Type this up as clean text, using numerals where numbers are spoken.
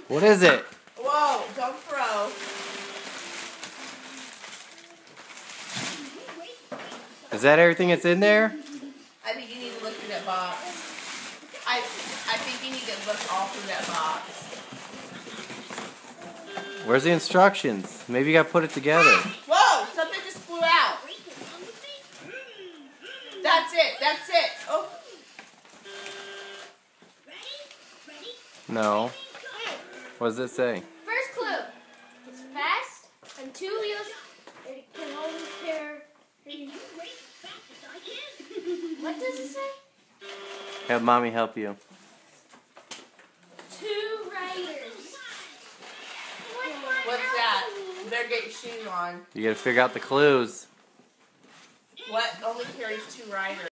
What is it? Whoa, don't throw. Is that everything that's in there? I think you need to look through that box. I think you need to look all through that box. Where's the instructions? Maybe you gotta put it together. Whoa, something just flew out. That's it, that's it. Oh. No. What does it say? First clue. It's fast and 2 wheels. It can only pair. What does it say? Have mommy help you. 2 riders. What's that? You better get your shoes on. You gotta figure out the clues. What only carries 2 riders?